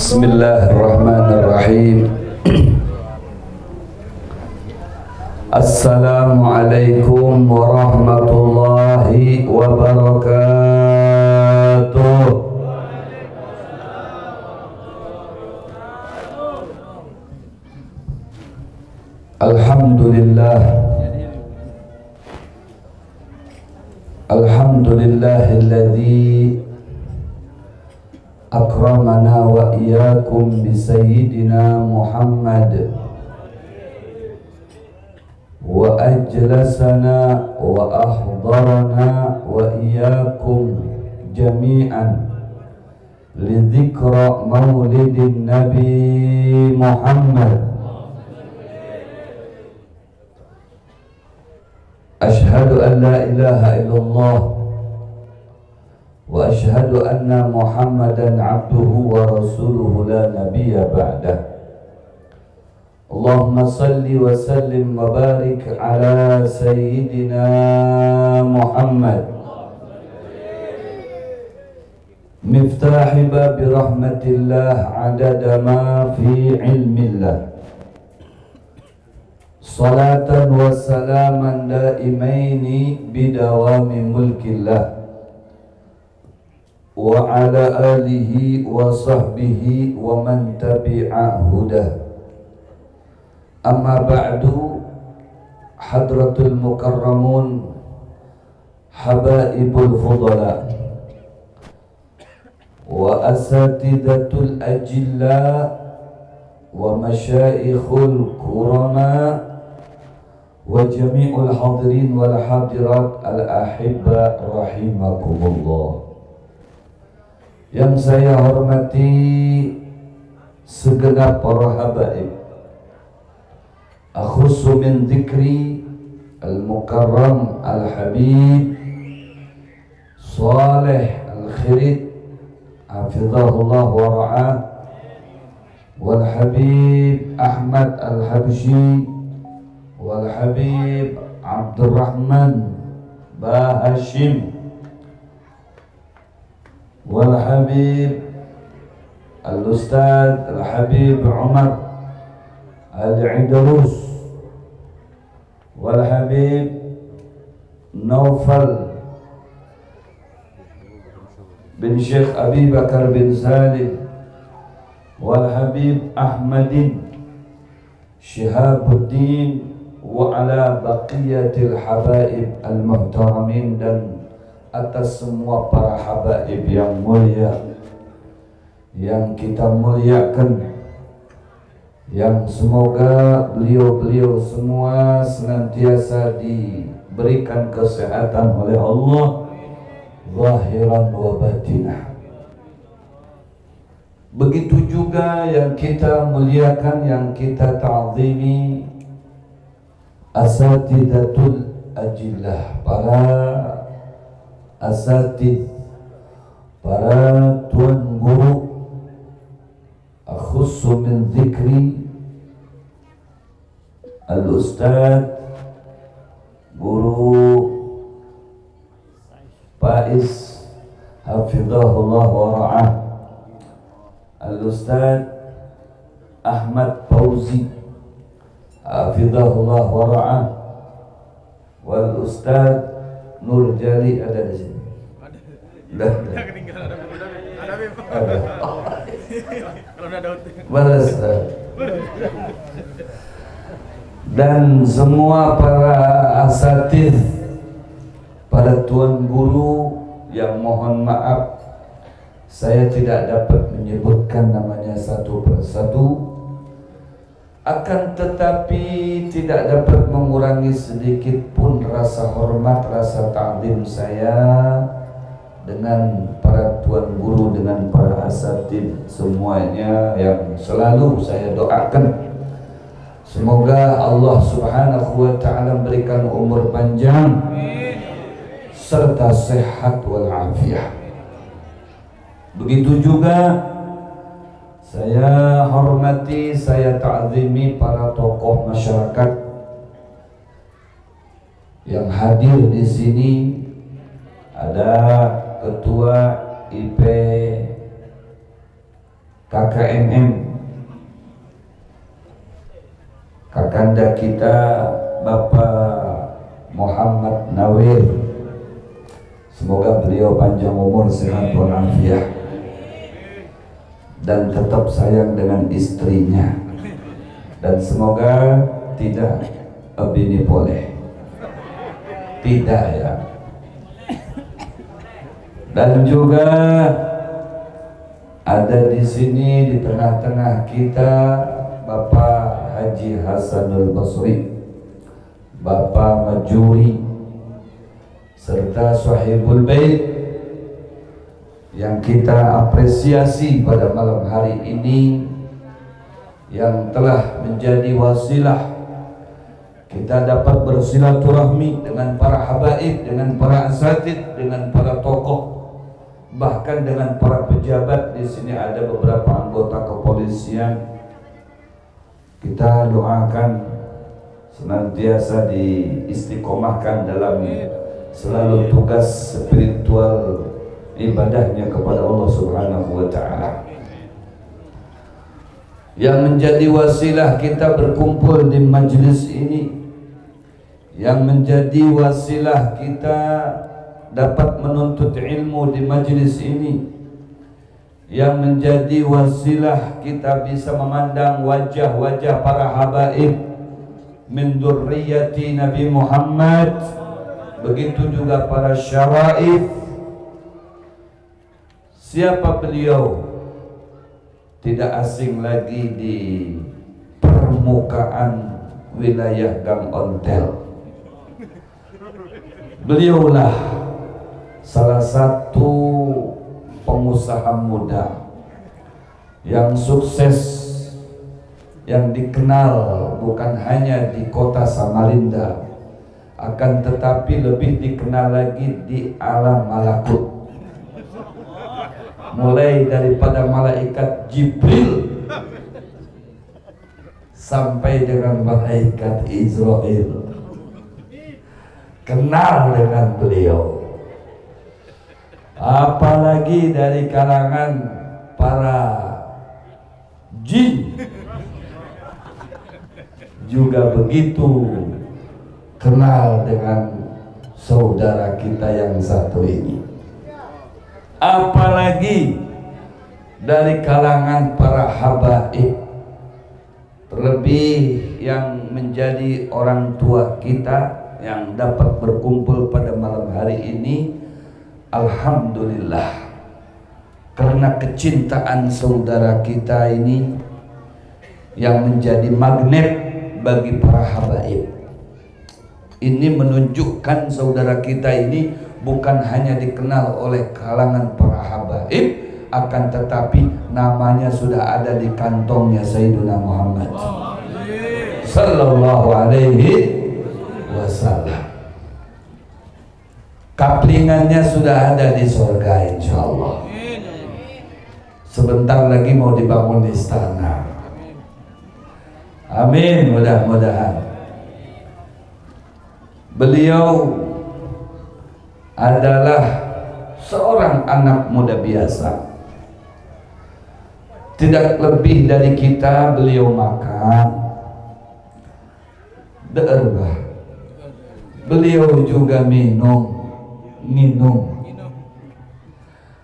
Bismillahirrahmanirrahim. Assalamualaikum warahmatullahi wabarakatuh. Alhamdulillah. Alhamdulillahilladzi akramana wa iyyakum bi sayyidina Muhammad wa ajlasana wa ahdarana wa iyyakum jami'an li dzikra maulidin Nabi Muhammad. Ashhadu an la ilaha illallah wa ashhadu anna Muhammadan abduhu wa rasuluhu la nabiyya ba'dah. Allahumma salli wa sallim wa barik ala sayyidina Muhammad miftahi babi rahmatillah adada ma fi ilmillah. Salatan wa salaman daimaini bidawami mulkillah wa ala alihi wa sahbihi wa man tabi'a hudah. Amma ba'du, hadratul mukarramun habaibul fudala wa asatidatul ajilla wa masyaikhul kurama wa jami'ul hadirin wal hadirat al-ahibba rahimakumullah. Yang saya hormati segenap para habaib, akhussu min dzikri al-mukarram al-habib Saleh al-Khirid hafizahullah wa ra'ah, wal habib Ahmad al-Habsyi, wal habib Abdurrahman Ba Hashim, wal habib al-ustad al-habib Umar al-Idrus, wal habib Naufal bin Syekh Abi Bakar bin Salim, wal habib Ahmadin Syihabuddin, wa ala baqiyatil habaib al-muhtaramin, dan atas semua para habaib yang mulia yang kita muliakan, yang semoga beliau-beliau semua senantiasa diberikan kesehatan oleh Allah zahiran wa batinah. Begitu juga yang kita muliakan, yang kita ta'zimi, asatidatul ajillah, para asatid, para tuan guru. Akhussu min dzikri al-ustad guru Faiz hafizahullah wa ra'ah, al-ustad Ahmad Fauzi hafizahullah wa ra'ah, wal ustad Nur Jali ada di sini. Balas. Dan semua para asatidz, para tuan guru yang mohon maaf saya tidak dapat menyebutkan namanya satu persatu, akan tetapi tidak dapat mengurangi sedikit pun rasa hormat, rasa ta'zim saya dengan para tuan guru, dengan para asatidz semuanya yang selalu saya doakan. Semoga Allah subhanahu wa ta'ala memberikan umur panjang serta sehat wal afiah. Begitu juga saya hormati, saya ta'zimi para tokoh masyarakat yang hadir di sini. Ada Ketua IP KKMM, kakanda kita Bapak Muhammad Nawir, semoga beliau panjang umur, sehat walafiat, dan tetap sayang dengan istrinya, dan semoga tidak bini boleh, tidak ya. Dan juga ada di sini di tengah-tengah kita Bapak Haji Hasanul Basri, Bapak Majuri, serta Sahibul Bait yang kita apresiasi pada malam hari ini, yang telah menjadi wasilah kita dapat bersilaturahmi dengan para habaib, dengan para asatid, dengan para tokoh, bahkan dengan para pejabat. Di sini ada beberapa anggota kepolisian. Kita doakan senantiasa diistiqomahkan dalam selalu tugas spiritual ibadahnya kepada Allah Subhanahu wa ta'ala. Yang menjadi wasilah kita berkumpul di majelis ini, yang menjadi wasilah kita dapat menuntut ilmu di majelis ini, yang menjadi wasilah kita bisa memandang wajah-wajah para habaib min dzurriyyati Nabi Muhammad, begitu juga para syaraif. Siapa beliau? Tidak asing lagi di permukaan wilayah Gang Ontel. Beliaulah salah satu pengusaha muda yang sukses, yang dikenal bukan hanya di kota Samarinda, akan tetapi lebih dikenal lagi di alam malakut. Mulai daripada malaikat Jibril sampai dengan malaikat Israel kenal dengan beliau. Apalagi dari kalangan para jin juga begitu kenal dengan saudara kita yang satu ini. Apalagi dari kalangan para habaib, terlebih yang menjadi orang tua kita yang dapat berkumpul pada malam hari ini. Alhamdulillah, karena kecintaan saudara kita ini yang menjadi magnet bagi para habaib. Ini menunjukkan saudara kita ini bukan hanya dikenal oleh kalangan para habaib, akan tetapi namanya sudah ada di kantongnya Sayyiduna Muhammad sallallahu alaihi wasallam. Kaplingannya sudah ada di surga insyaallah. Sebentar lagi mau dibangun istana. Amin, mudah-mudahan. Beliau adalah seorang anak muda biasa. Tidak lebih dari kita beliau makan, derbah. Beliau juga minum.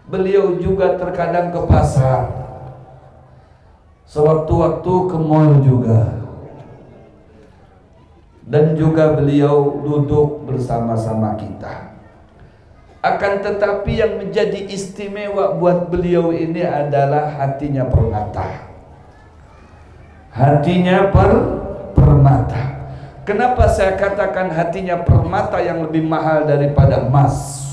Beliau juga terkadang ke pasar, sewaktu-waktu ke mall juga. Dan juga beliau duduk bersama-sama kita. Akan tetapi yang menjadi istimewa buat beliau ini adalah hatinya permata. Hatinya permata. Kenapa saya katakan hatinya permata yang lebih mahal daripada emas?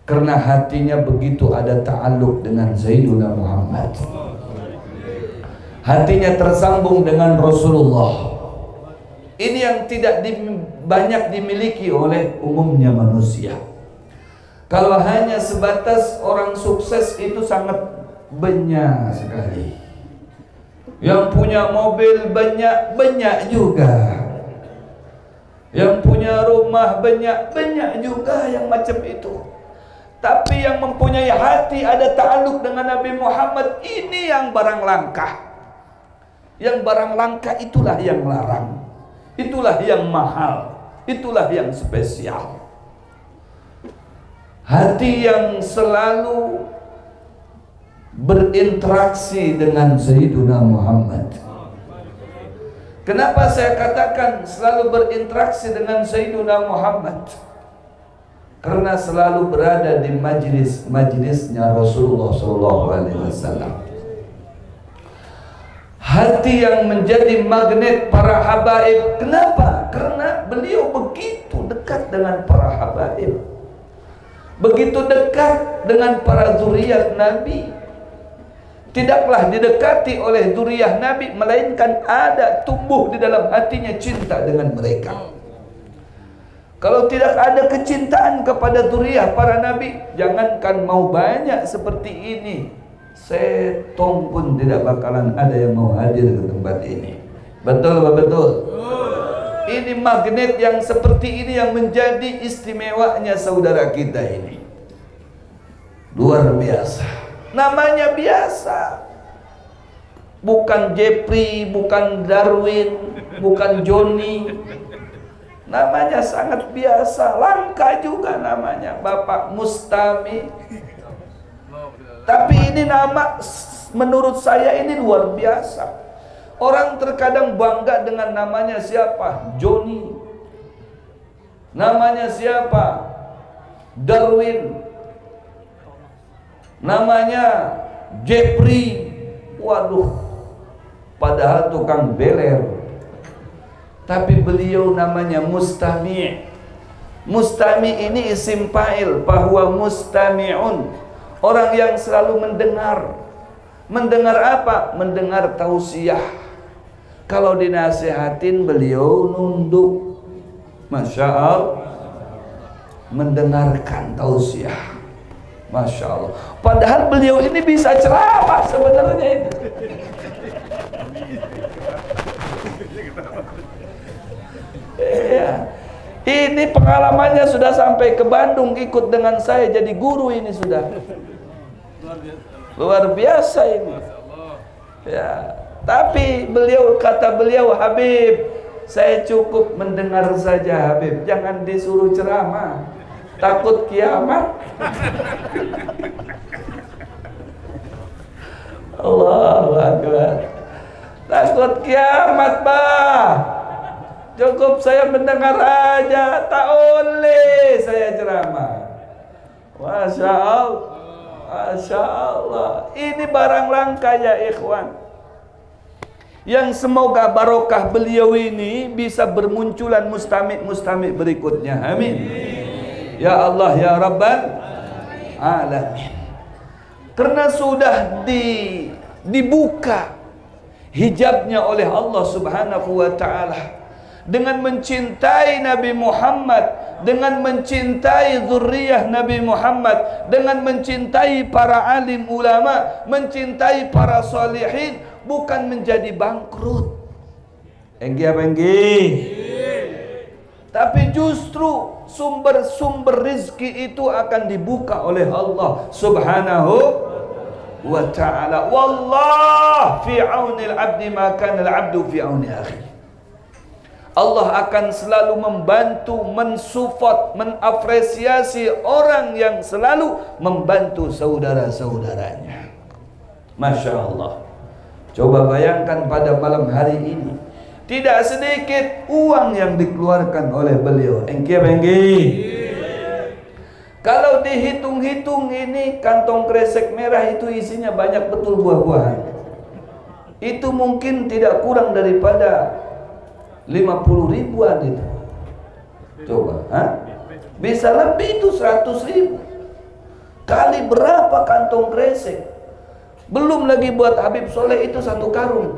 Karena hatinya begitu ada ta'alluq dengan Sayyiduna Muhammad. Hatinya tersambung dengan Rasulullah. Ini yang tidak banyak dimiliki oleh umumnya manusia. Kalau hanya sebatas orang sukses itu sangat banyak sekali. Yang punya mobil banyak juga. Yang punya rumah banyak juga yang macam itu. Tapi yang mempunyai hati ada ta'alluq dengan Nabi Muhammad, ini yang barang langka. Yang barang langka itulah yang larang, itulah yang mahal, itulah yang spesial. Hati yang selalu berinteraksi dengan Sayyiduna Muhammad. Kenapa saya katakan selalu berinteraksi dengan Sayyiduna Muhammad? Karena selalu berada di majlis-majlisnya Rasulullah SAW. Hati yang menjadi magnet para habaib. Kenapa? Karena beliau begitu dekat dengan para habaib, begitu dekat dengan para zuriat Nabi. Tidaklah didekati oleh zuriat Nabi, melainkan ada tumbuh di dalam hatinya cinta dengan mereka. Kalau tidak ada kecintaan kepada zuriat para Nabi, jangankan mau banyak seperti ini, setong pun tidak bakalan ada yang mau hadir ke tempat ini. Betul apa betul? Ini magnet yang seperti ini yang menjadi istimewanya saudara kita ini. Luar biasa. Namanya biasa. Bukan Jeffrey, bukan Darwin, bukan Johnny. Namanya sangat biasa. Langka juga namanya, Bapak Mustami. Tapi ini nama menurut saya ini luar biasa. Orang terkadang bangga dengan namanya siapa? Johnny. Namanya siapa? Darwin. Namanya Jeffrey. Waduh, padahal tukang beler. Tapi beliau namanya Mustami'. Mustami' ini isim fa'il, bahwa mustami'un, orang yang selalu mendengar. Mendengar apa? Mendengar tausiah. Kalau dinasihatin beliau nunduk. Masya Allah. Mendengarkan tausiah. Masya Allah. Padahal beliau ini bisa ceramah sebenarnya itu. Iya. Ini pengalamannya sudah sampai ke Bandung, ikut dengan saya jadi guru ini sudah. Luar biasa ini. Ya, tapi kata beliau, Habib, saya cukup mendengar saja Habib, jangan disuruh ceramah. Takut kiamat. Allahu Akbar. Takut kiamat, Bah. Cukup saya mendengar aja, tak boleh saya ceramah. Masya Allah, Masya Allah. Ini barang langka ya ikhwan, yang semoga barokah beliau ini bisa bermunculan mustamik berikutnya. Amin. Ya Allah ya Rabbal Alamin. Karena sudah dibuka hijabnya oleh Allah Subhanahu wa ta'ala, dengan mencintai Nabi Muhammad, dengan mencintai zuriyah Nabi Muhammad, dengan mencintai para alim ulama, mencintai para salihin, bukan menjadi bangkrut. Enggi apa enggi? Tapi justru sumber-sumber rizki itu akan dibuka oleh Allah Subhanahu wa ta'ala. Wallah fi aunil abdi ma kana al-abdu fi auni akhi. Allah akan selalu membantu, mensupport, mengapresiasi orang yang selalu membantu saudara-saudaranya. Masya Allah. Coba bayangkan pada malam hari ini, tidak sedikit uang yang dikeluarkan oleh beliau. Engki. Kalau dihitung-hitung ini kantong kresek merah itu isinya banyak betul buah-buahan. Itu mungkin tidak kurang daripada 50 ribuan itu. Coba, bisa lebih itu 100 ribu. Kali berapa kantong kresek? Belum lagi buat Habib Soleh itu 1 karung.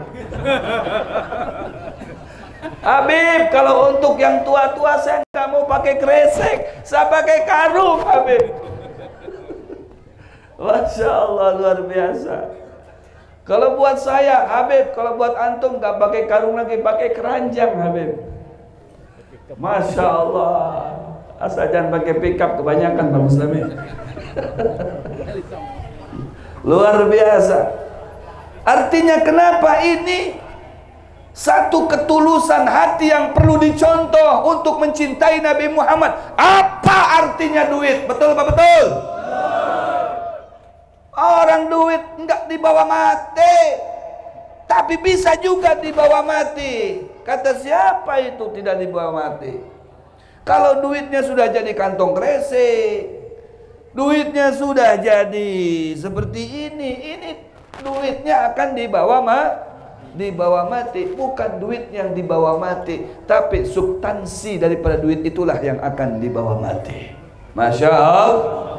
Habib, kalau untuk yang tua-tua saya nggak mau pakai kresek, saya pakai karung Habib. Masya Allah, luar biasa. Kalau buat saya Habib, kalau buat antum nggak pakai karung lagi, pakai keranjang Habib. Masya Allah. Asal jangan pakai pickup kebanyakan Pak Muslimin. Luar biasa. Artinya kenapa ini satu ketulusan hati yang perlu dicontoh untuk mencintai Nabi Muhammad. Apa artinya duit? Betul apa betul? Orang duit enggak dibawa mati, tapi bisa juga dibawa mati. Kata siapa itu tidak dibawa mati? Kalau duitnya sudah jadi kantong kresek, duitnya sudah jadi seperti ini duitnya akan dibawa mati. Bukan duit yang dibawa mati, tapi substansi daripada duit itulah yang akan dibawa mati. Masya Allah.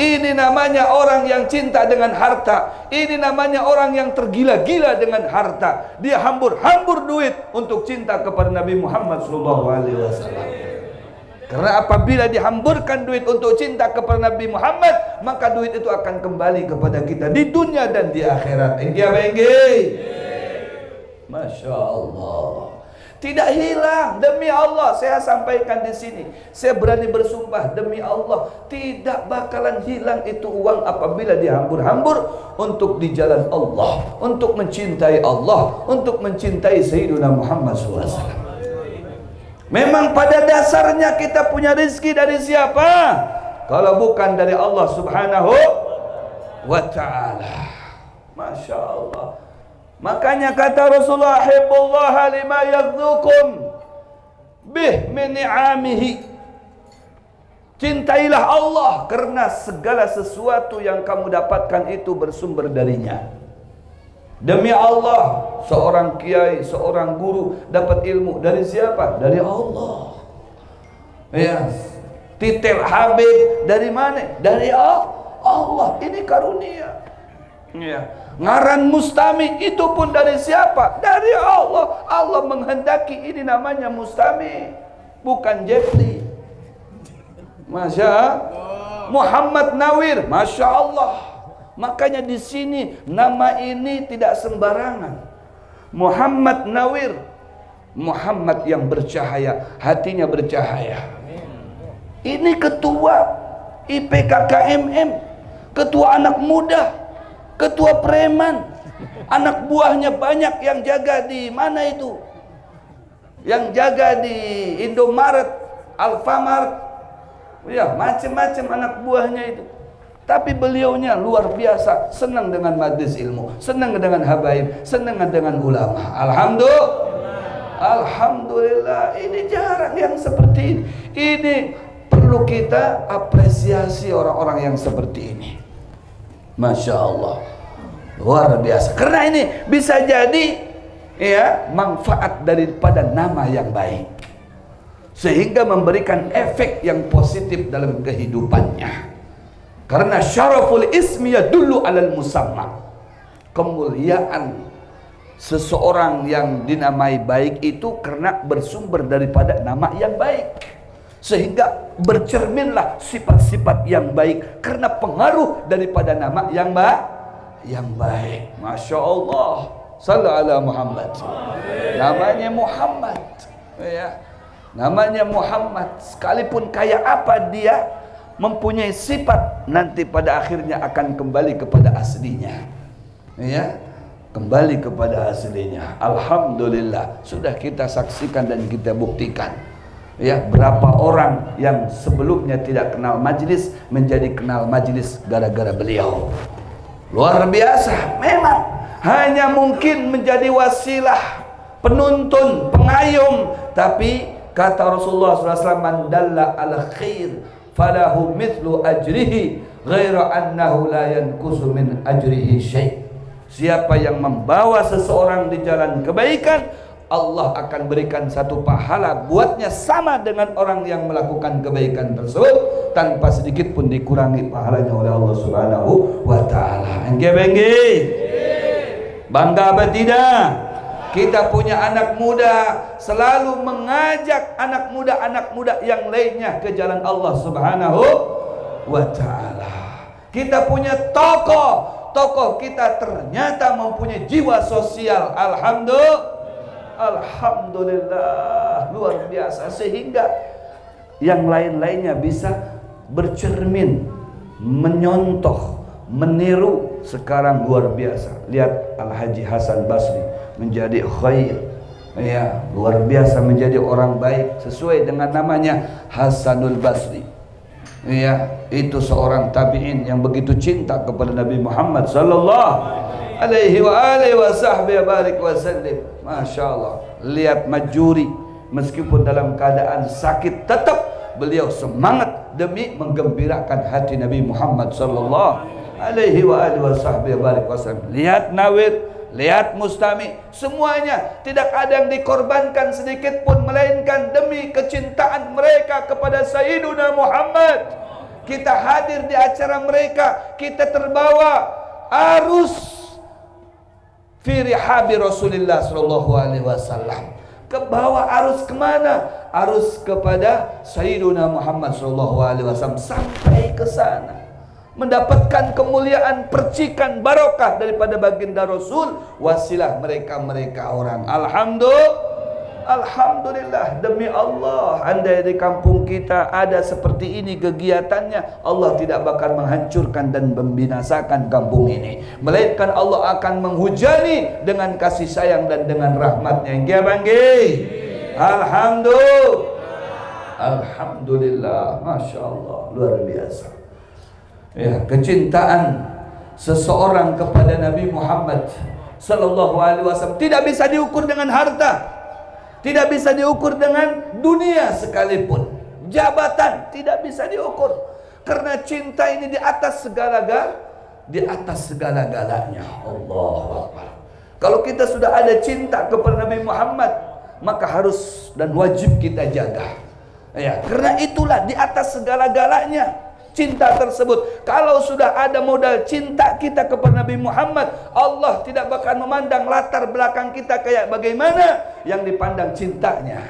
Ini namanya orang yang cinta dengan harta. Ini namanya orang yang tergila-gila dengan harta. Dia hambur-hambur duit untuk cinta kepada Nabi Muhammad SAW. Karena apabila dihamburkan duit untuk cinta kepada Nabi Muhammad, maka duit itu akan kembali kepada kita di dunia dan di akhirat. Masya Allah. Tidak hilang, demi Allah saya sampaikan di sini. Saya berani bersumpah demi Allah, tidak bakalan hilang itu uang apabila dihambur-hambur untuk di jalan Allah, untuk mencintai Allah, untuk mencintai Sayyidina Muhammad SAW. Memang pada dasarnya kita punya rezeki dari siapa? Kalau bukan dari Allah Subhanahu wa ta'ala. Masya Allah. Makanya kata Rasulullah, "Hibbullaha lima yadzukum bih min ni'amihi." Cintailah Allah karena segala sesuatu yang kamu dapatkan itu bersumber darinya. Demi Allah, seorang kiai, seorang guru dapat ilmu dari siapa? Dari Allah. Ya. Titel Habib dari mana? Dari Allah. Ini karunia. Ya. Ngaran Mustami itu pun dari siapa? Dari Allah. Allah menghendaki ini namanya Mustami, bukan Jepli. Masya Allah. Muhammad Nawir, Masya Allah. Makanya di sini nama ini tidak sembarangan. Muhammad Nawir, Muhammad yang bercahaya, hatinya bercahaya. Ini ketua IPKKMM, ketua anak muda, ketua preman, anak buahnya banyak yang jaga di mana itu? Yang jaga di Indomaret, Alfamart, ya macam-macam anak buahnya itu. Tapi beliaunya luar biasa, senang dengan majlis ilmu, senang dengan habaib, senang dengan ulama. Alhamdulillah, ini jarang yang seperti ini. Ini perlu kita apresiasi orang-orang yang seperti ini. Masya Allah, luar biasa. Karena ini bisa jadi ya manfaat daripada nama yang baik, sehingga memberikan efek yang positif dalam kehidupannya. Karena syaraful ismi yadullu alal musamma. Kemuliaan seseorang yang dinamai baik itu karena bersumber daripada nama yang baik, sehingga bercerminlah sifat-sifat yang baik karena pengaruh daripada nama yang baik. Masya Allah. Sallallahu ala Muhammad. Namanya Muhammad, ya. Namanya Muhammad. Sekalipun kaya apa dia, mempunyai sifat, nanti pada akhirnya akan kembali kepada aslinya, ya, kembali kepada aslinya. Alhamdulillah, sudah kita saksikan dan kita buktikan, ya, berapa orang yang sebelumnya tidak kenal majlis menjadi kenal majlis gara-gara beliau. Luar biasa. Memang hanya mungkin menjadi wasilah, penuntun, pengayom, tapi kata Rasulullah SAW, "Man dalla ala khair falahu mithlu ajrihi ghaira annahu la yanqusu min ajrihi syai'." Siapa yang membawa seseorang di jalan kebaikan, Allah akan berikan satu pahala buatnya sama dengan orang yang melakukan kebaikan tersebut, tanpa sedikit pun dikurangi pahalanya oleh Allah Subhanahu wa ta'ala. Engge-engge, bangga apa tidak? Kita punya anak muda, selalu mengajak anak muda yang lainnya ke jalan Allah Subhanahu wa ta'ala. Kita punya tokoh kita ternyata mempunyai jiwa sosial. Alhamdulillah, luar biasa. Sehingga yang lain-lainnya bisa bercermin, menyontoh, meniru. Sekarang luar biasa. Lihat Al-Haji Hasan Basri menjadi khair, ya, luar biasa, menjadi orang baik sesuai dengan namanya, Hasanul Basri. Ya, itu seorang tabi'in yang begitu cinta kepada Nabi Muhammad sallallahu alaihi wasallam. Masya Allah. Lihat Majuri, meskipun dalam keadaan sakit, tetap beliau semangat demi menggembirakan hati Nabi Muhammad sallallahu alaihi wasallam. Lihat Nawir, lihat Mustami, semuanya tidak ada yang dikorbankan sedikit pun, melainkan demi kecintaan mereka kepada Sayyiduna Muhammad. Kita hadir di acara mereka, kita terbawa arus fi rihabi Rasulullah sallallahu alaihi wasallam. Ke bawah arus kemana? Arus kepada Sayyiduna Muhammad sallallahu alaihi wasallam, sampai ke sana, mendapatkan kemuliaan, percikan barokah daripada baginda Rasul, wasilah mereka orang. Alhamdulillah, demi Allah, andai di kampung kita ada seperti ini kegiatannya, Allah tidak bakal menghancurkan dan membinasakan kampung ini, melainkan Allah akan menghujani dengan kasih sayang dan dengan rahmatnya. Alhamdulillah, Masya Allah, luar biasa. Ya, kecintaan seseorang kepada Nabi Muhammad sallallahu alaihi wasallam tidak bisa diukur dengan harta, tidak bisa diukur dengan dunia sekalipun, jabatan tidak bisa diukur, karena cinta ini di atas segala-galanya. Allahu Akbar. Kalau kita sudah ada cinta kepada Nabi Muhammad, maka harus dan wajib kita jaga. Ya, karena itulah di atas segala-galanya cinta tersebut. Kalau sudah ada modal cinta kita kepada Nabi Muhammad, Allah tidak bakal memandang latar belakang kita kayak bagaimana, yang dipandang cintanya.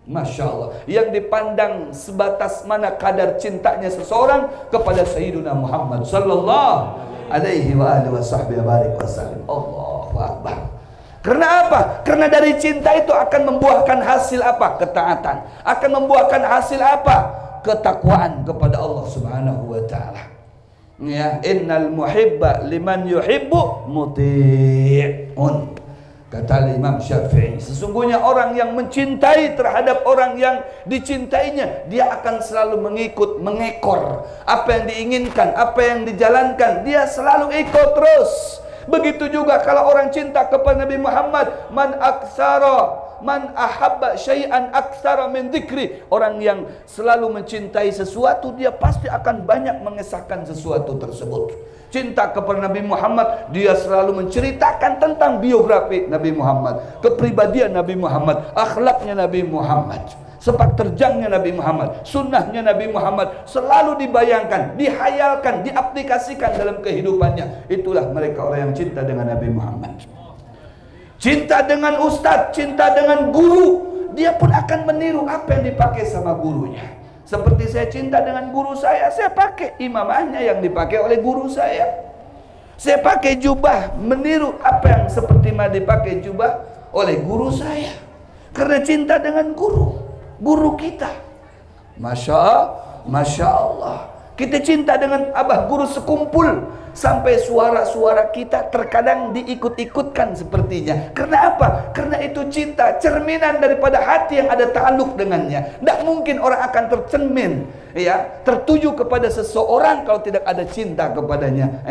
Masya Allah, yang dipandang sebatas mana kadar cintanya seseorang kepada Sayyiduna Muhammad sallallahu alaihi wasallam. Allahu Akbar. Karena apa? Karena dari cinta itu akan membuahkan hasil apa? Ketaatan. Akan membuahkan hasil apa? Ketakwaan kepada Allah Subhanahu wa taala. Ya, innal muhibba liman yuhibbu muti'un. Kata Imam Syafi'i, sesungguhnya orang yang mencintai terhadap orang yang dicintainya, dia akan selalu mengekor apa yang diinginkan, apa yang dijalankan, dia selalu ikut terus. Begitu juga kalau orang cinta kepada Nabi Muhammad, man ahabba syai'an aktsara min dzikri, orang yang selalu mencintai sesuatu, dia pasti akan banyak mengesahkan sesuatu tersebut. Cinta kepada Nabi Muhammad, dia selalu menceritakan tentang biografi Nabi Muhammad, kepribadian Nabi Muhammad, akhlaknya Nabi Muhammad, sepak terjangnya Nabi Muhammad, sunnahnya Nabi Muhammad, selalu dibayangkan, dihayalkan, diaplikasikan dalam kehidupannya. Itulah mereka orang yang cinta dengan Nabi Muhammad. Cinta dengan ustadz, cinta dengan guru, dia pun akan meniru apa yang dipakai sama gurunya. Seperti saya cinta dengan guru saya pakai imamahnya yang dipakai oleh guru saya. Saya pakai jubah, meniru apa yang seperti mana dipakai jubah oleh guru saya. Karena cinta dengan guru kita. Masya Allah. Kita cinta dengan abah guru sekumpul, sampai suara-suara kita terkadang diikut-ikutkan sepertinya. Karena apa? Karena itu cinta, cerminan daripada hati yang ada ta'aluk dengannya. Tidak mungkin orang akan tercermin, ya, tertuju kepada seseorang kalau tidak ada cinta kepadanya.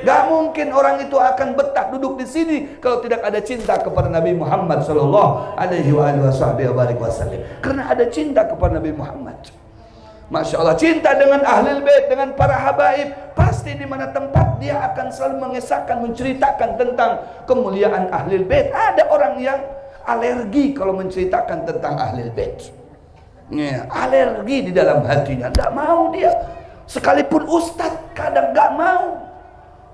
Gak mungkin orang itu akan betah duduk di sini kalau tidak ada cinta kepada Nabi Muhammad sallallahu alaihi wasallam. Karena ada cinta kepada Nabi Muhammad. Masya Allah, cinta dengan ahlul bait, dengan para habaib, pasti di mana tempat dia akan selalu mengisahkan, menceritakan tentang kemuliaan ahlul bait. Ada orang yang alergi kalau menceritakan tentang ahlul bait, ya, alergi di dalam hatinya, tidak mau dia. Sekalipun ustadz kadang gak mau,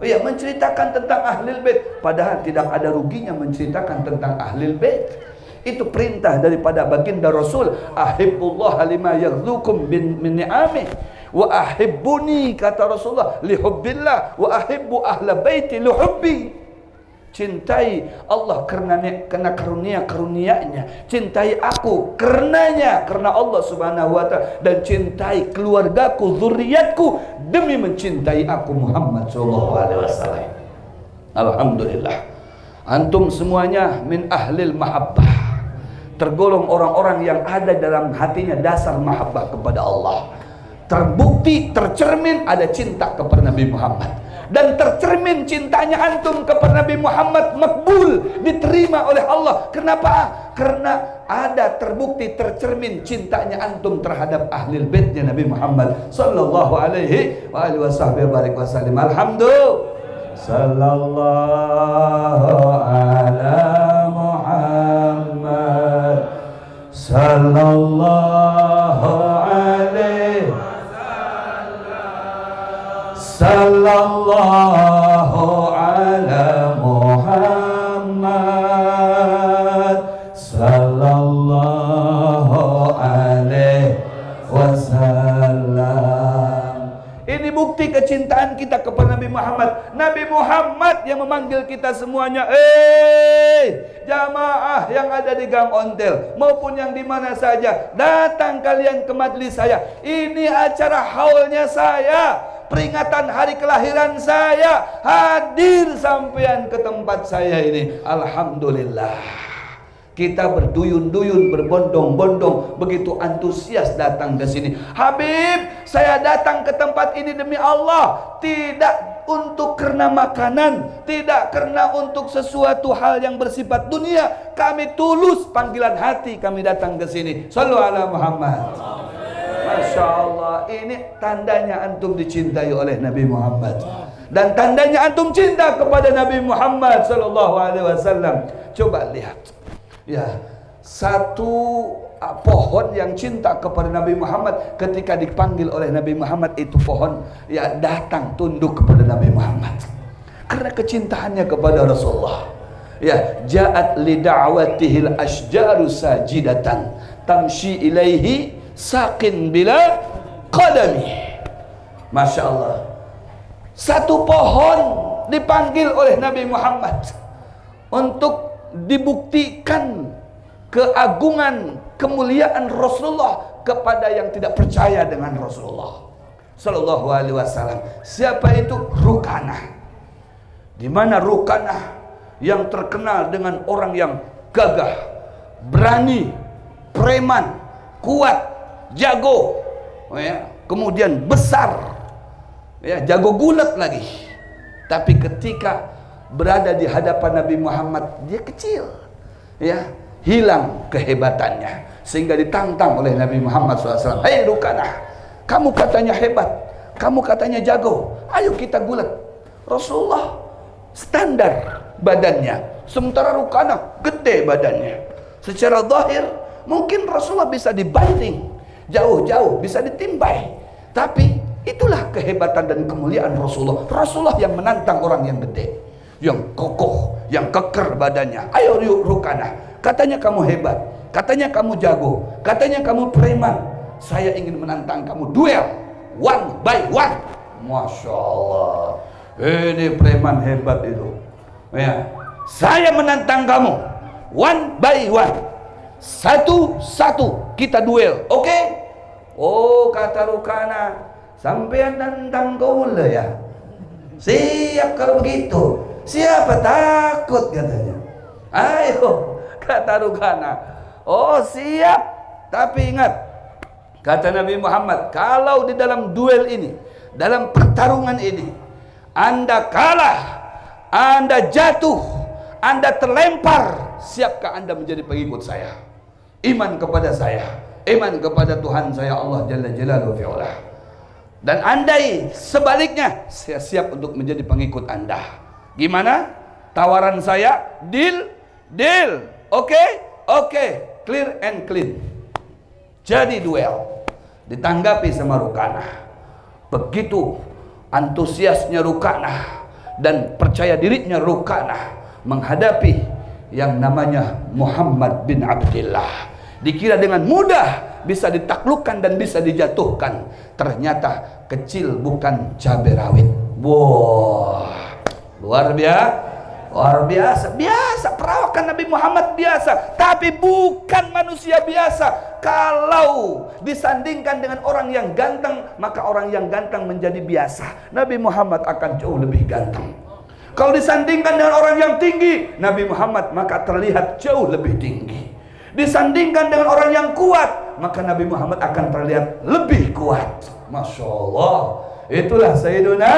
ya, menceritakan tentang ahlul bait, padahal tidak ada ruginya menceritakan tentang ahlul bait. Itu perintah daripada baginda Rasul, ahibbullah lima yaghzukum min ni'amih wa ahibbuni, kata Rasulullah, li hubbillah wa ahibbu ahla baiti li hubbi. Cintai Allah karena karunia-karunia-Nya. Cintai aku karenanya, karena Allah Subhanahu wa taala, dan cintai keluargaku, zuriatku demi mencintai aku Muhammad sallallahu alaihi wasallam. Alhamdulillah. Antum semuanya min ahlil mahabbah. Tergolong orang-orang yang ada dalam hatinya dasar mahabbah kepada Allah. Terbukti, tercermin ada cinta kepada Nabi Muhammad. Dan tercermin cintanya antum kepada Nabi Muhammad makbul, diterima oleh Allah. Kenapa? Karena ada terbukti, tercermin cintanya antum terhadap ahlul baitnya Nabi Muhammad sallallahu alaihi wasallam. Alhamdulillah. Sallallahu ala Muhammad sallallahu alaihi sallallahu ala Muhammad sallallahu alaihi wasallam. Ini bukti kecintaan kita kepada Nabi Muhammad. Nabi Muhammad yang memanggil kita semuanya, jamaah yang ada di Gang Ontel maupun yang di mana saja, datang kalian ke majelis saya. Ini acara haulnya saya, peringatan hari kelahiran saya, hadir sampean ke tempat saya ini. Alhamdulillah. Kita berduyun-duyun, berbondong-bondong, begitu antusias datang ke sini. Habib, saya datang ke tempat ini demi Allah, tidak untuk karena makanan, tidak karena untuk sesuatu hal yang bersifat dunia. Kami tulus, panggilan hati kami datang ke sini. Shallu ala Muhammad. Masya Allah, ini tandanya antum dicintai oleh Nabi Muhammad, dan tandanya antum cinta kepada Nabi Muhammad sallallahu alaihi wasallam. Coba lihat, ya, satu pohon yang cinta kepada Nabi Muhammad, ketika dipanggil oleh Nabi Muhammad, itu pohon ya datang tunduk kepada Nabi Muhammad karena kecintaannya kepada Rasulullah. Ya, ja'at li da'watihil asjaru sajidatan tamshi ilaihi sakin bila qadami. Masya Allah, satu pohon dipanggil oleh Nabi Muhammad untuk dibuktikan keagungan, kemuliaan Rasulullah kepada yang tidak percaya dengan Rasulullah sallallahu alaihi wasallam. Siapa itu? Rukanah. Di mana Rukanah yang terkenal dengan orang yang gagah, berani, preman, kuat, jago, ya, kemudian besar, ya, jago gulat lagi. Tapi ketika berada di hadapan Nabi Muhammad, dia kecil, ya, hilang kehebatannya, sehingga ditantang oleh Nabi Muhammad SAW. Hei Rukanah, kamu katanya hebat, kamu katanya jago, ayo kita gulat. Rasulullah standar badannya, sementara Rukanah gede badannya. Secara zahir mungkin Rasulullah bisa dibanting, jauh-jauh bisa ditimbai, tapi itulah kehebatan dan kemuliaan Rasulullah. Rasulullah yang menantang orang yang gede, yang kokoh, yang keker badannya. Ayo Rukanah, katanya kamu hebat, katanya kamu jago, katanya kamu preman, saya ingin menantang kamu duel one by one. Masya Allah, ini preman hebat itu, ya. Saya menantang kamu one by one, satu-satu kita duel, oke? Okay? Oh, kata Rukanah, sampean nantang kaula ya? Siap kalau begitu. Siapa takut, katanya. Ayo, kata Rukanah. Oh, siap. Tapi ingat, kata Nabi Muhammad, kalau di dalam duel ini, dalam pertarungan ini, Anda kalah, Anda jatuh, Anda terlempar, siapkah Anda menjadi pengikut saya? Iman kepada saya, iman kepada Tuhan saya Allah Jalla Jalaluhu fi'ala. Dan andai sebaliknya, saya siap untuk menjadi pengikut Anda. Gimana? Tawaran saya, deal, deal. Oke, oke, clear and clean. Jadi duel. Ditanggapi sama Rukanah. Begitu antusiasnya Rukanah dan percaya dirinya Rukanah menghadapi yang namanya Muhammad bin Abdullah. Dikira dengan mudah bisa ditaklukkan dan bisa dijatuhkan. Ternyata kecil bukan cabai rawit. Wah, luar biasa, Luar biasa, biasa perawakan Nabi Muhammad biasa, tapi bukan manusia biasa. Kalau disandingkan dengan orang yang ganteng, maka orang yang ganteng menjadi biasa. Nabi Muhammad akan jauh lebih ganteng. Kalau disandingkan dengan orang yang tinggi, Nabi Muhammad maka terlihat jauh lebih tinggi. Disandingkan dengan orang yang kuat, maka Nabi Muhammad akan terlihat lebih kuat. Masya Allah, itulah Sayyiduna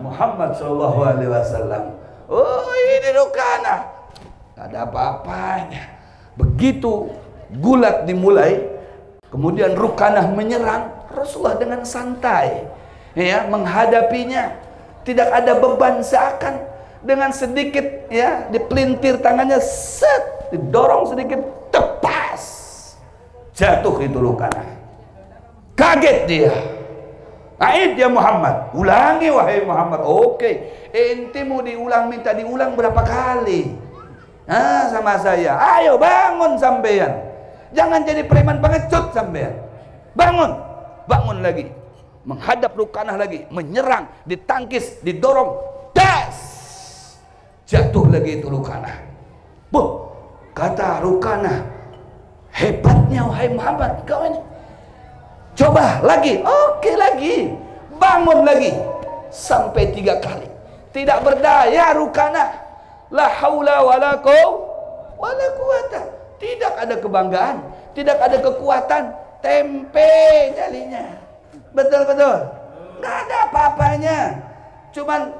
Muhammad SAW. Oh, ini Rukana, gak ada apa-apanya. Begitu gulat dimulai, kemudian Rukanah menyerang, Rasulullah dengan santai ya menghadapinya, tidak ada beban, seakan dengan sedikit ya dipelintir tangannya, set, didorong sedikit, tepas, jatuh itu Rukanah. Kaget dia. Aid ya Muhammad, ulangi wahai Muhammad. Oke, ente mau diulang, minta diulang berapa kali? Sama saya. Ayo bangun sampean. Jangan jadi preman pengecut sampean. Bangun, bangun lagi. Menghadap Rukanah lagi, menyerang, ditangkis, didorong, das. Jatuh lagi itu Rukanah. Buh, kata Rukanah, hebatnya wahai Muhammad kau ini. Coba lagi, oke lagi, bangun lagi, sampai 3 kali. Tidak berdaya Rukanah. La haula wala quwata. Tidak ada kebanggaan, tidak ada kekuatan, tempe jalinya. Betul-betul, nggak ada apa-apanya. Cuman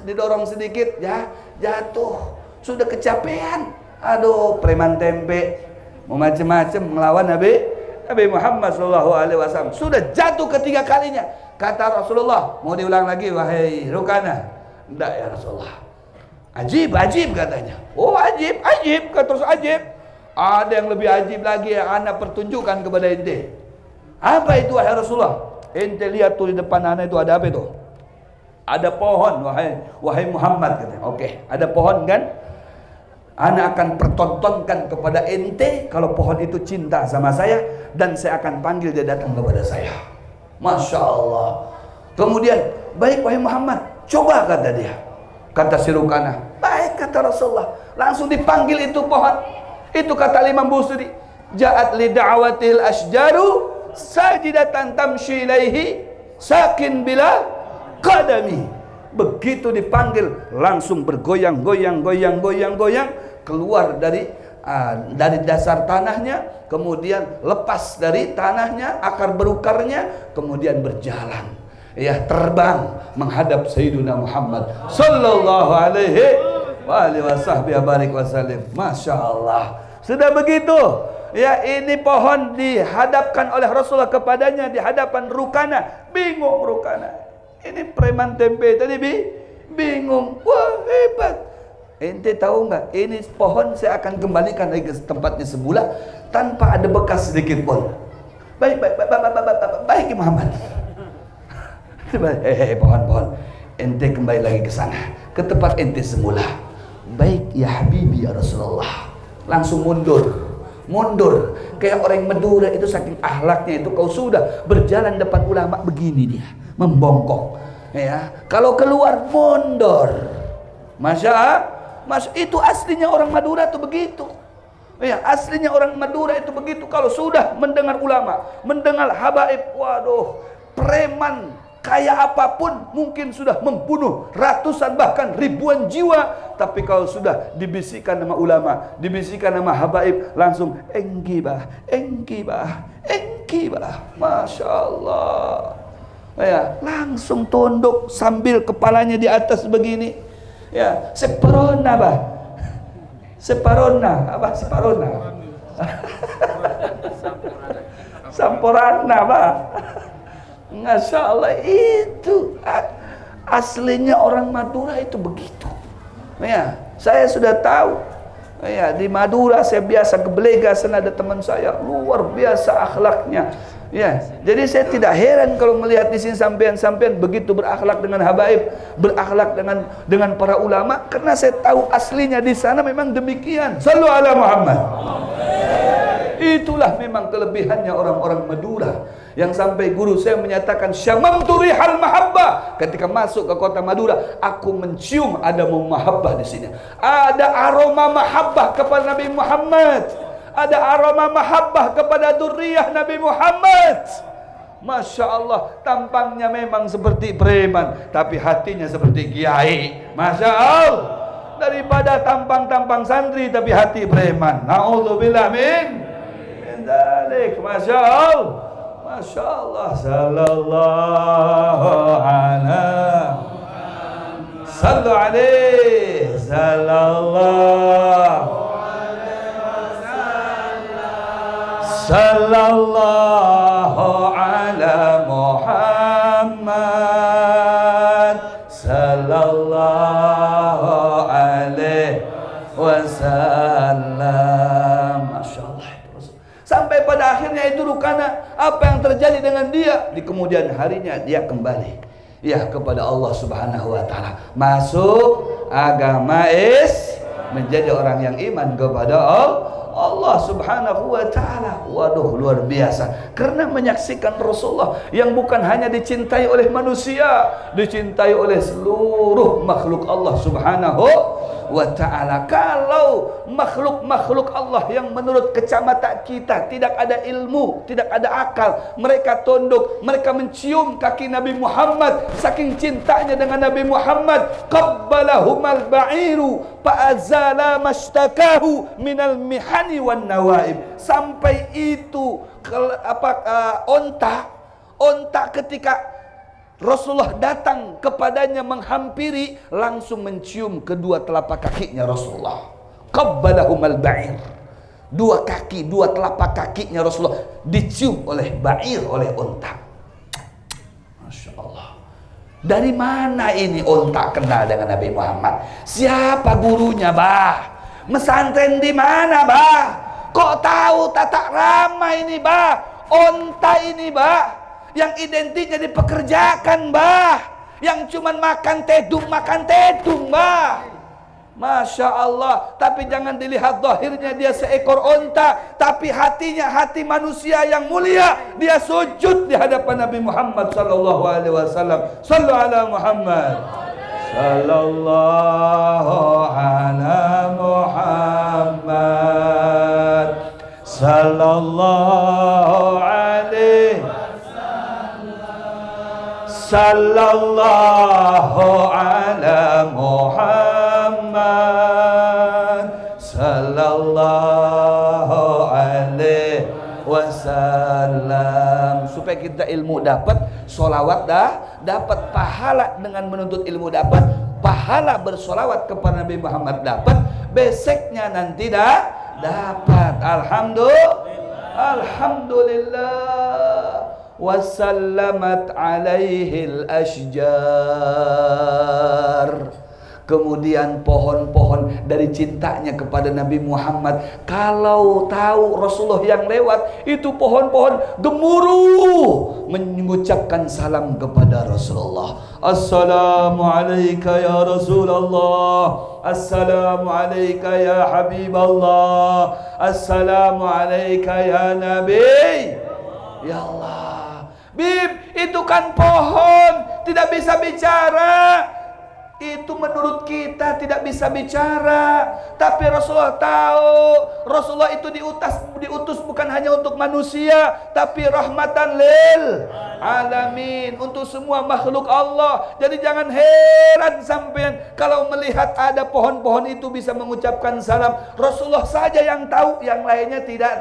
didorong sedikit, ya jatuh, sudah kecapean. Aduh, preman tempe, mau macem-macem melawan Nabi Muhammad SAW. Sudah jatuh ketiga kalinya. Kata Rasulullah, mau diulang lagi wahai Rukanah? Enggak ya Rasulullah. Ajib, ajib katanya. Oh ajib, ajib, kata Rasul, ajib. Ada yang lebih ajib lagi yang anak pertunjukkan kepada ente. Apa itu wahai Rasulullah? Ente lihat tuh di depan anak itu ada apa itu? Ada pohon wahai Muhammad katanya. Oke, ada pohon kan? Ana akan pertontonkan kepada ente kalau pohon itu cinta sama saya, dan saya akan panggil dia datang kepada saya. Masya Allah. Kemudian, baik wahai Muhammad, coba kata dia. Kata si Rukanah, baik kata Rasulullah. Langsung dipanggil itu pohon. Itu kata Imam Busiri, ja'at li da'watil asjaru sajidatan tamshi ilaihi sakin bila qadami. Begitu dipanggil langsung bergoyang-goyang, goyang-goyang, keluar dari dasar tanahnya, kemudian lepas dari tanahnya, akar berukarnya, kemudian berjalan, ya terbang menghadap Sayyidina Muhammad sallallahu alaihi wasallam. Masya Allah. Sudah begitu, ya ini pohon dihadapkan oleh Rasulullah kepadanya di hadapan Rukanah. Bingung Rukanah. Ini preman tempe tadi bingung. Wah hebat. Ente tahu nggak? Ini pohon saya akan kembalikan lagi ke tempatnya semula tanpa ada bekas sedikit pun. Baik Muhammad. Pohon. Ente kembali lagi ke sana, ke tempat ente semula. Baik ya Habibi ya Rasulullah. Langsung mundur. Kayak orang Madura itu saking akhlaknya itu, kau sudah berjalan depan ulama begini dia, membongkok ya. Kalau keluar mundur. Masya itu aslinya orang Madura itu begitu ya, aslinya orang Madura itu begitu. Kalau sudah mendengar ulama, mendengar habaib, waduh, preman kaya apapun mungkin sudah membunuh ratusan bahkan ribuan jiwa, tapi kalau sudah dibisikkan nama ulama, dibisikkan nama habaib, langsung enggibah. Masya Allah ya, langsung tunduk sambil kepalanya di atas begini ya. Separona Samporana bah. Masya Allah, itu aslinya orang Madura itu begitu ya. Saya sudah tahu ya, di Madura saya biasa ke Belega, sana ada teman saya luar biasa akhlaknya ya. Jadi saya tidak heran kalau melihat di sini sampean begitu berakhlak dengan habaib, berakhlak dengan para ulama, karena saya tahu aslinya di sana memang demikian. Sallu ala Muhammad. Itulah memang kelebihannya orang-orang Madura, yang sampai guru saya menyatakan syamamtu rihal mahabbah, ketika masuk ke kota Madura aku mencium ada mahabbah di sini, ada aroma mahabbah kepada Nabi Muhammad, ada aroma mahabbah kepada dzurriyyah Nabi Muhammad. Masya Allah, tampangnya memang seperti preman, tapi hatinya seperti kiai. Masya Allah, daripada tampang-tampang santri tapi hati preman. Na'udzubillah min dzalik. Masya Allah, Masya Allah. Sallallahu alaihi sallu alaihi sallallahu sallallahu ala Muhammad sallallahu alaihi wasallam. Masya Allah. Sampai pada akhirnya itu rukana, apa yang terjadi dengan dia di kemudian harinya, dia kembali ya kepada Allah Subhanahu wa taala, masuk agama menjadi orang yang iman kepada Allah Subhanahu wa taala. Waduh, luar biasa. Karena menyaksikan Rasulullah yang bukan hanya dicintai oleh manusia, dicintai oleh seluruh makhluk Allah Subhanahu wa taala. Kalau makhluk-makhluk Allah yang menurut kacamata kita tidak ada ilmu, tidak ada akal, mereka tunduk, mereka mencium kaki Nabi Muhammad saking cintanya dengan Nabi Muhammad. Qabbalahumal ba'iru fa'azala mashtakahu minal mihani wan nawaib. Sampai itu onta ketika Rasulullah datang kepadanya menghampiri, langsung mencium kedua telapak kakinya Rasulullah. Qabbalahumal ba'ir, dua kaki, dua telapak kakinya Rasulullah dicium oleh ba'ir, oleh onta. Masya Allah. Dari mana ini onta kenal dengan Nabi Muhammad? Siapa gurunya, bah? Mesantren di mana, bah? Kok tahu tata rama ini, bah? Onta ini, bah, yang identiknya dipekerjakan, bah, yang cuman makan tedung, bah. Masya Allah. Tapi jangan dilihat zahirnya dia seekor onta, tapi hatinya hati manusia yang mulia. Dia sujud di hadapan Nabi Muhammad sallallahu alaihi wasallam. Sallu ala Muhammad sallallahu ala Muhammad sallallahu alaihi sallallahu ala Muhammad sallallahu alaihi wasallam. Supaya kita ilmu dapat, solawat dapat, pahala dengan menuntut ilmu dapat, pahala bersolawat kepada Nabi Muhammad dapat, beseknya nanti dapat. Alhamdulillah. Wasallamat alaihil ashjar. Kemudian pohon-pohon dari cintanya kepada Nabi Muhammad, kalau tahu Rasulullah yang lewat, itu pohon-pohon gemuruh mengucapkan salam kepada Rasulullah. Assalamualaikum ya Rasulullah, Assalamualaikum ya Habiballah, Assalamualaikum ya Nabi. Ya Allah, Bib, itu kan pohon, tidak bisa bicara. Itu menurut kita tidak bisa bicara, tapi Rasulullah tahu. Rasulullah itu diutus bukan hanya untuk manusia, tapi rahmatan lil alamin, untuk semua makhluk Allah. Jadi jangan heran sampean kalau melihat ada pohon-pohon itu bisa mengucapkan salam. Rasulullah saja yang tahu, yang lainnya tidak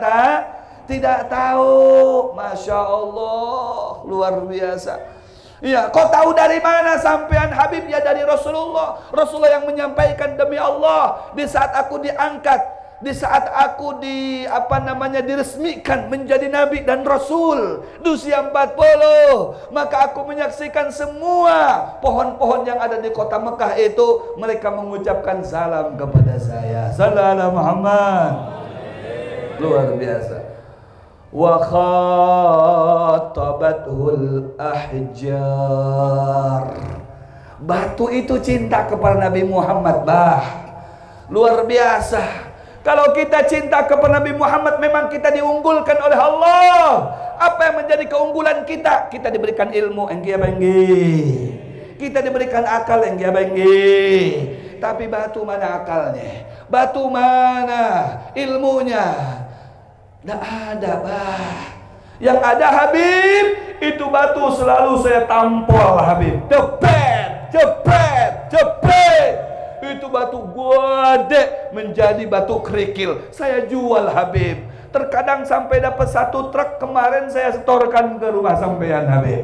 tahu. Masya Allah, luar biasa. Ya, kau tahu dari mana sampean, Habib? Ya dari Rasulullah. Rasulullah yang menyampaikan, demi Allah, di saat aku diangkat, di saat aku diresmikan menjadi nabi dan rasul di usia 40, maka aku menyaksikan semua pohon-pohon yang ada di kota Mekah itu, mereka mengucapkan salam kepada saya. Sallallahu Muhammad. Luar biasa. Wa khatabathul ahjar. Batu itu cinta kepada Nabi Muhammad, bah. Luar biasa. Kalau kita cinta kepada Nabi Muhammad, memang kita diunggulkan oleh Allah. Apa yang menjadi keunggulan kita? Kita diberikan ilmu, kita diberikan akal, tapi batu mana akalnya? Batu mana ilmunya? Tidak ada, bah. Yang ada Habib, itu batu selalu saya tampol Habib. Jepret, jepret, jepret. Itu batu gede menjadi batu kerikil. Saya jual Habib. Terkadang sampai dapat 1 truk. Kemarin saya setorkan ke rumah sampean Habib.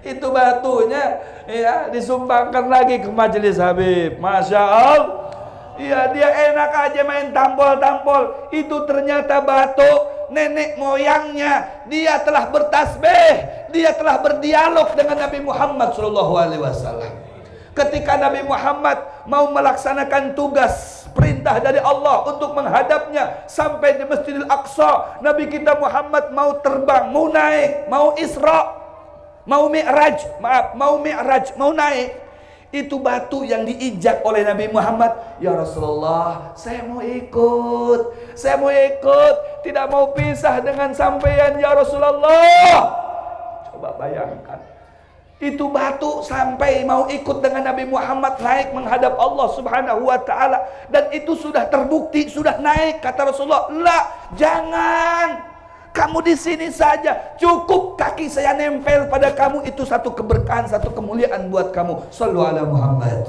Itu batunya ya disumbangkan lagi ke majelis Habib. Masya Allah. Ya, dia enak aja main tampol-tampol. Itu ternyata batu nenek moyangnya. Dia telah bertasbih, dia telah berdialog dengan Nabi Muhammad SAW. Ketika Nabi Muhammad mau melaksanakan tugas perintah dari Allah untuk menghadapnya sampai di Masjidil Aqsa, Nabi kita Muhammad mau terbang, mau naik, mau Isra, mau Mi'raj, mau naik. Itu batu yang diinjak oleh Nabi Muhammad. Ya Rasulullah, saya mau ikut, tidak mau pisah dengan sampean ya Rasulullah. Coba bayangkan, itu batu sampai mau ikut dengan Nabi Muhammad naik menghadap Allah Subhanahu wa ta'ala. Dan itu sudah terbukti, sudah naik. Kata Rasulullah, "La, jangan. Kamu di sini saja. Cukup kaki saya nempel pada kamu. Itu satu keberkahan, satu kemuliaan buat kamu." Shallu ala Muhammad.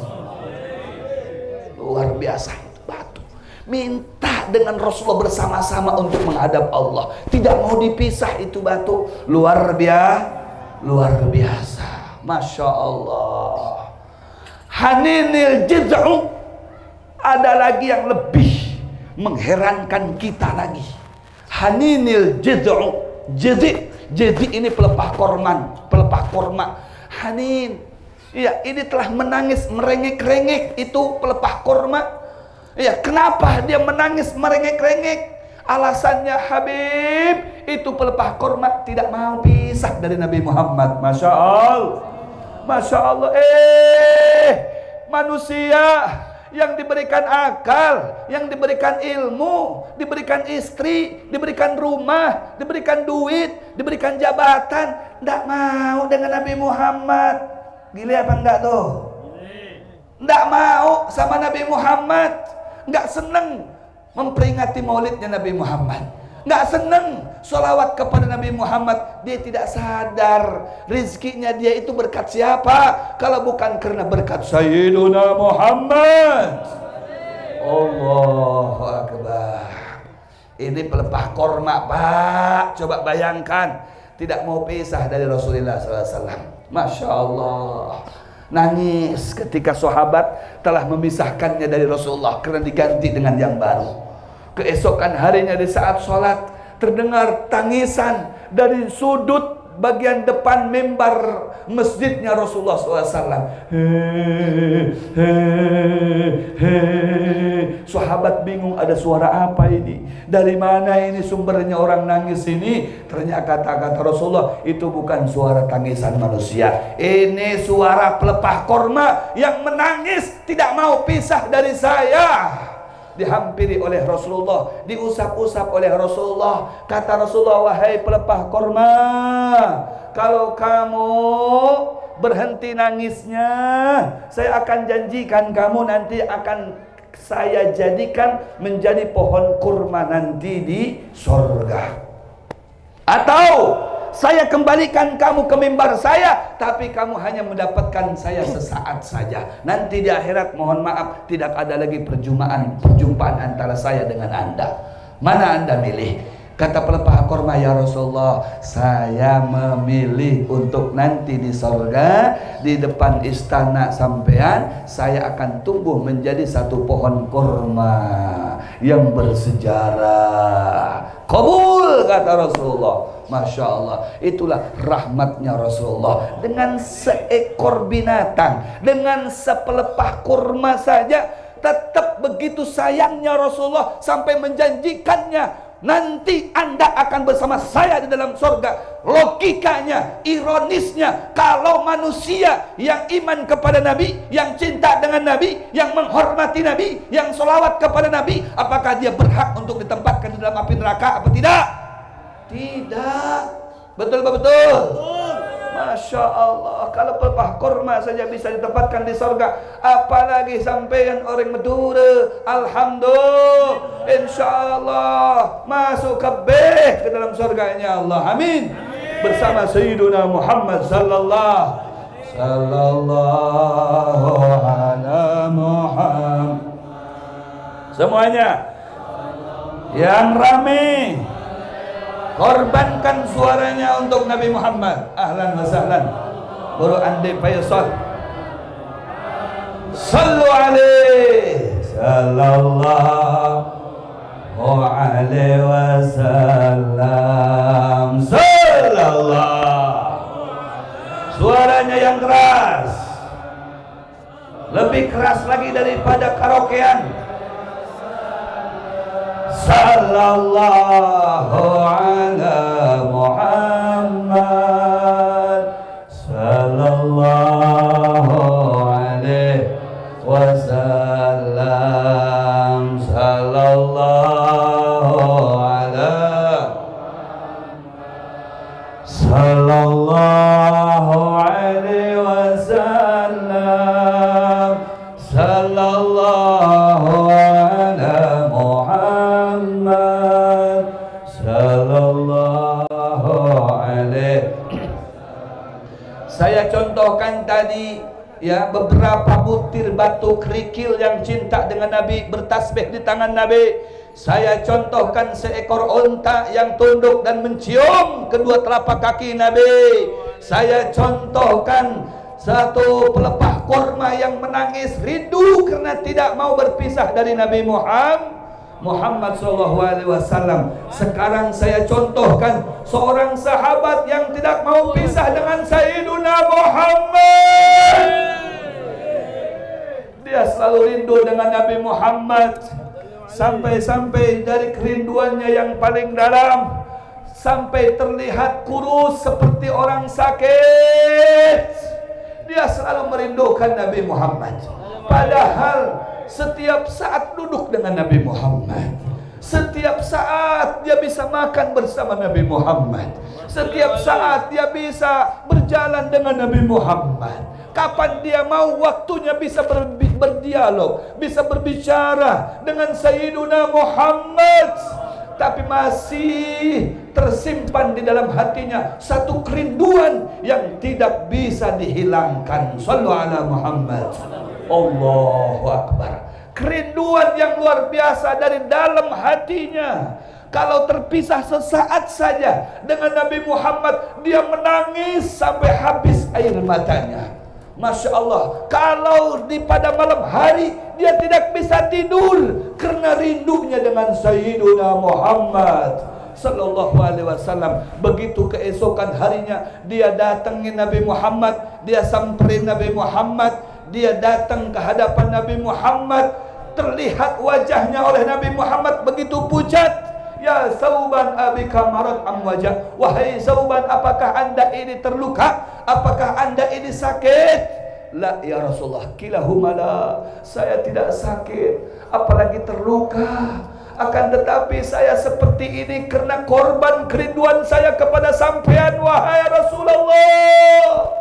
Luar biasa itu batu. Minta dengan Rasulullah bersama-sama untuk menghadap Allah. Tidak mau dipisah itu batu. Luar biasa. Masya Allah. Haninil jiz'u. Ada lagi yang lebih mengherankan kita lagi. Haninil jiz'u. Jizi ini pelepah korma. Hanin. Ya, ini telah menangis merengek-rengek. Itu pelepah korma. Ya, kenapa dia menangis merengek-rengek? Alasannya Habib, itu pelepah korma tidak mau pisah dari Nabi Muhammad. Masya Allah. Masya Allah. Manusia yang diberikan akal, yang diberikan ilmu, diberikan istri, diberikan rumah, diberikan duit, diberikan jabatan, tidak mau dengan Nabi Muhammad. Gila apa enggak tuh? Tidak mau sama Nabi Muhammad. Enggak seneng memperingati maulidnya Nabi Muhammad. Enggak seneng sholawat kepada Nabi Muhammad. Dia tidak sadar rizkinya dia itu berkat siapa kalau bukan karena berkat Sayyiduna Muhammad. Allahu Akbar. Ini pelepah korma, Pak. Coba bayangkan, tidak mau pisah dari Rasulullah SAW. Masya Allah. Nangis ketika sahabat telah memisahkannya dari Rasulullah karena diganti dengan yang baru. Keesokan harinya di saat sholat terdengar tangisan dari sudut bagian depan mimbar masjidnya Rasulullah SAW. Sahabat bingung, ada suara apa ini? Dari mana ini sumbernya orang nangis ini? Ternyata kata Rasulullah, itu bukan suara tangisan manusia. Ini suara pelepah korma yang menangis tidak mau pisah dari saya. Dihampiri oleh Rasulullah, diusap-usap oleh Rasulullah. Kata Rasulullah, wahai pelepah korma, kalau kamu berhenti nangisnya, saya akan janjikan kamu nanti akan saya jadikan menjadi pohon kurma nanti di surga. Atau saya kembalikan kamu ke mimbar saya, tapi kamu hanya mendapatkan saya sesaat saja. Nanti di akhirat mohon maaf tidak ada lagi perjumpaan antara saya dengan Anda. Mana Anda milih? Kata pelepah korma, ya Rasulullah, saya memilih untuk nanti di surga, di depan istana sampean, saya akan tumbuh menjadi satu pohon kurma yang bersejarah. Kabul, kata Rasulullah. Masya Allah, itulah rahmatnya Rasulullah. Dengan seekor binatang, dengan sepelepah kurma saja, tetap begitu sayangnya Rasulullah sampai menjanjikannya nanti Anda akan bersama saya di dalam surga. Logikanya, ironisnya, kalau manusia yang iman kepada Nabi, yang cinta dengan Nabi, yang menghormati Nabi, yang sholawat kepada Nabi, apakah dia berhak untuk ditempatkan di dalam api neraka apa tidak? Tidak. Betul betul. Masya Allah, kalau pelepah kurma saja bisa ditempatkan di surga, apalagi sampean orang Madura. Alhamdulillah, insya Allah masuk ke dalam surganya Allah. Amin. Bersama Sayyiduna Muhammad sallallahu ala Muhammad. Semuanya yang rame korbankan suaranya untuk Nabi Muhammad. Ahlan wa sahlan. Buru ande Faisal. Sallu alaihi sallallahu alaihi wasallam. Sallallahu. Suaranya yang keras. Lebih keras lagi daripada karaokean. Sallallahu ala Muhammad sallallahu alaihi wasallam. Sallallahu ala sallallahu alaihi wasallam. Sallallahu ala Muhammad sallallahu alaihi. Saya contohkan tadi ya beberapa butir batu kerikil yang cinta dengan Nabi bertasbih di tangan Nabi. Saya contohkan seekor unta yang tunduk dan mencium kedua telapak kaki Nabi. Saya contohkan satu pelepah kurma yang menangis rindu karena tidak mau berpisah dari Nabi Muhammad sallallahu alaihi wasallam. Sekarang saya contohkan seorang sahabat yang tidak mau pisah dengan Sayyiduna Muhammad. Dia selalu rindu dengan Nabi Muhammad, sampai-sampai dari kerinduannya yang paling dalam sampai terlihat kurus seperti orang sakit. Dia selalu merindukan Nabi Muhammad. Padahal setiap saat duduk dengan Nabi Muhammad, setiap saat dia bisa makan bersama Nabi Muhammad, setiap saat dia bisa berjalan dengan Nabi Muhammad. Kapan dia mau waktunya bisa berdialog, bisa berbicara dengan Sayyiduna Muhammad. Tapi masih tersimpan di dalam hatinya satu kerinduan yang tidak bisa dihilangkan. Sallu ala Muhammad. Allahu Akbar. Kerinduan yang luar biasa dari dalam hatinya. Kalau terpisah sesaat saja dengan Nabi Muhammad, dia menangis sampai habis air matanya. Masya Allah, kalau pada malam hari dia tidak bisa tidur karena rindunya dengan Sayyiduna Muhammad sallallahu alaihi wasallam. Begitu keesokan harinya dia datangin Nabi Muhammad, dia samperin Nabi Muhammad, dia datang ke hadapan Nabi Muhammad. Terlihat wajahnya oleh Nabi Muhammad begitu pucat. Ya Sauban abika marad am wajah. Wahai Sauban, apakah anda ini terluka? Apakah anda ini sakit? La ya Rasulullah, kilahumala. Saya tidak sakit, apalagi terluka. Akan tetapi saya seperti ini karena korban kerinduan saya kepada sampean, wahai Rasulullah.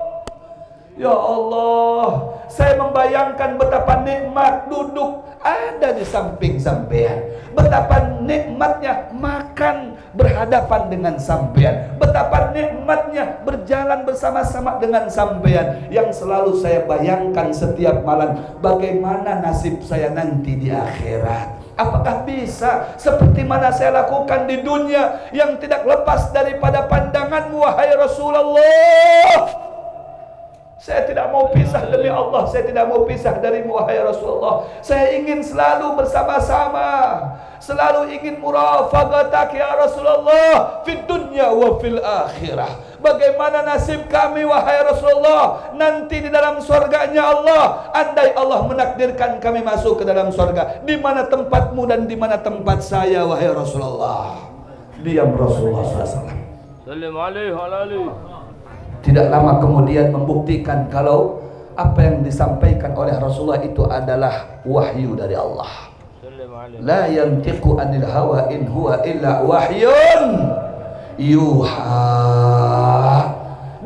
Ya Allah, saya membayangkan betapa nikmat duduk ada di samping sampean, betapa nikmatnya makan berhadapan dengan sampean, betapa nikmatnya berjalan bersama-sama dengan sampean. Yang selalu saya bayangkan setiap malam, bagaimana nasib saya nanti di akhirat. Apakah bisa seperti mana saya lakukan di dunia yang tidak lepas daripada pandanganmu, wahai Rasulullah. Saya tidak mau pisah demi Allah. Saya tidak mau pisah darimu, wahai Rasulullah. Saya ingin selalu bersama-sama, selalu ingin murafaqatak ya Rasulullah fid dunya wa fil akhirah. Bagaimana nasib kami, wahai Rasulullah, nanti di dalam surganya Allah. Andai Allah menakdirkan kami masuk ke dalam surga, di mana tempatmu dan di mana tempat saya, wahai Rasulullah. diam Rasulullah SAW. Sallim alaihi. Tidak lama kemudian membuktikan kalau apa yang disampaikan oleh Rasulullah itu adalah wahyu dari Allah. La yantiqu anil hawa in huwa illa wahyun yuha.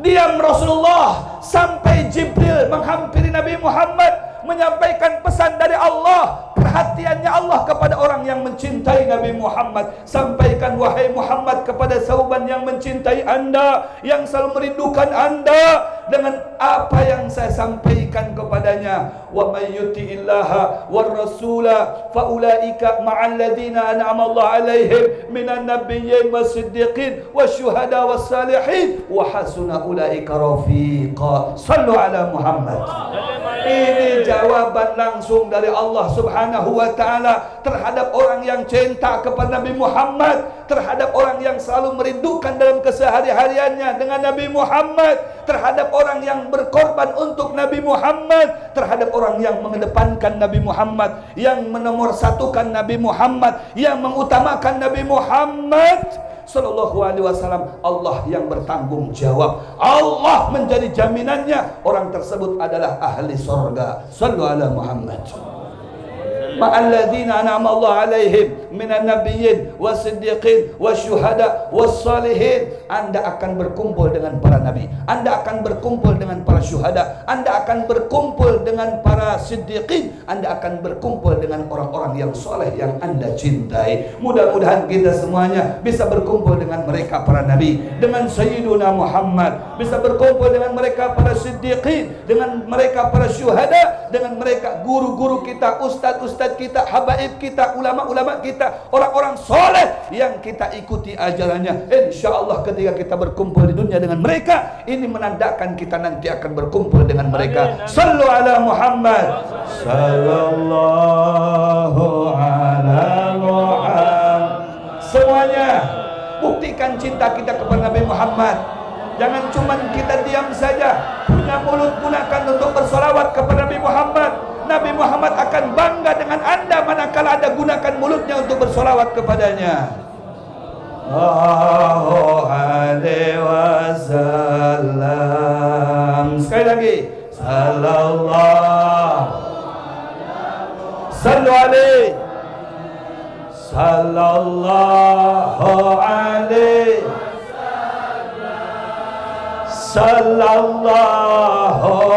Diam Rasulullah sampai Jibril menghampiri Nabi Muhammad menyampaikan pesan dari Allah. Perhatiannya Allah kepada orang yang mencintai Nabi Muhammad. Sampaikan wahai Muhammad kepada sauban yang mencintai anda, yang selalu merindukan anda, dengan apa yang saya sampaikan kepadanya. Wa may yuti'illaha war rasula fa ulaika ma'al ladzina an'ama Allah 'alaihim minan nabiyyin wasiddiqin wasyuhada wassalihin wa hasuna ulaika rafiqa. Shallu ala Muhammad. Ini jawaban langsung dari Allah Subhanahu wa ta'ala terhadap orang yang cinta kepada Nabi Muhammad, terhadap orang yang selalu merindukan dalam kesehari-hariannya dengan Nabi Muhammad, terhadap orang yang berkorban untuk Nabi Muhammad, terhadap orang yang mengedepankan Nabi Muhammad, yang menomorsatukan Nabi Muhammad, yang mengutamakan Nabi Muhammad Sallallahu alaihi wasallam. Allah yang bertanggung jawab. Allah menjadi jaminannya. Orang tersebut adalah ahli surga. Sallu ala Muhammad. Ma'alladzina an'ama Allah 'alaihim minan nabiyyin wasiddiqin wasyuhada wassalihin. Anda akan berkumpul dengan para nabi, Anda akan berkumpul dengan para syuhada, Anda akan berkumpul dengan para siddiqin, Anda akan berkumpul dengan orang-orang yang soleh yang Anda cintai. Mudah-mudahan kita semuanya bisa berkumpul dengan mereka para nabi, dengan Sayyiduna Muhammad, bisa berkumpul dengan mereka para siddiqin, dengan mereka para syuhada, dengan mereka guru-guru kita, ustaz-ustaz kita, habaib kita, ulama-ulama kita, orang-orang soleh yang kita ikuti ajarannya. InsyaAllah ketika kita berkumpul di dunia dengan mereka, ini menandakan kita nanti akan berkumpul dengan mereka. Sallu ala Muhammad. Sallallahu ala Muhammad. Semuanya buktikan cinta kita kepada Nabi Muhammad. Jangan cuma kita diam saja, punya mulut gunakan untuk bersolawat kepada Nabi Muhammad. Nabi Muhammad akan bangga dengan anda manakala anda gunakan mulutnya untuk bersolawat kepadanya. Allahu alaihi wasallam. Sekali lagi. Sallu alaihi. Sallallahu alaihi. Sallallahu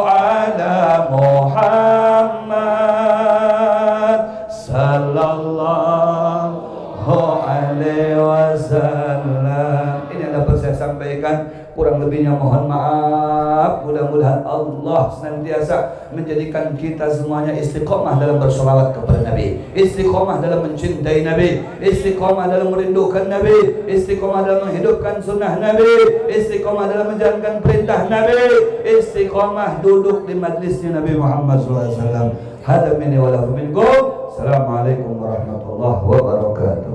ala Muhammad. Sallallahu alaihi wasallam. Ini yang dapat saya sampaikan. Kurang lebihnya mohon maaf. Mudah-mudahan Allah senantiasa menjadikan kita semuanya istiqomah dalam bersolawat kepada Nabi, istiqomah dalam mencintai Nabi, istiqomah dalam merindukan Nabi, istiqomah dalam menghidupkan sunnah Nabi, istiqomah dalam menjalankan perintah Nabi, istiqomah duduk di majlisnya Nabi Muhammad SAW. Hada minni wa lakum minkum. Assalamualaikum warahmatullahi wabarakatuh.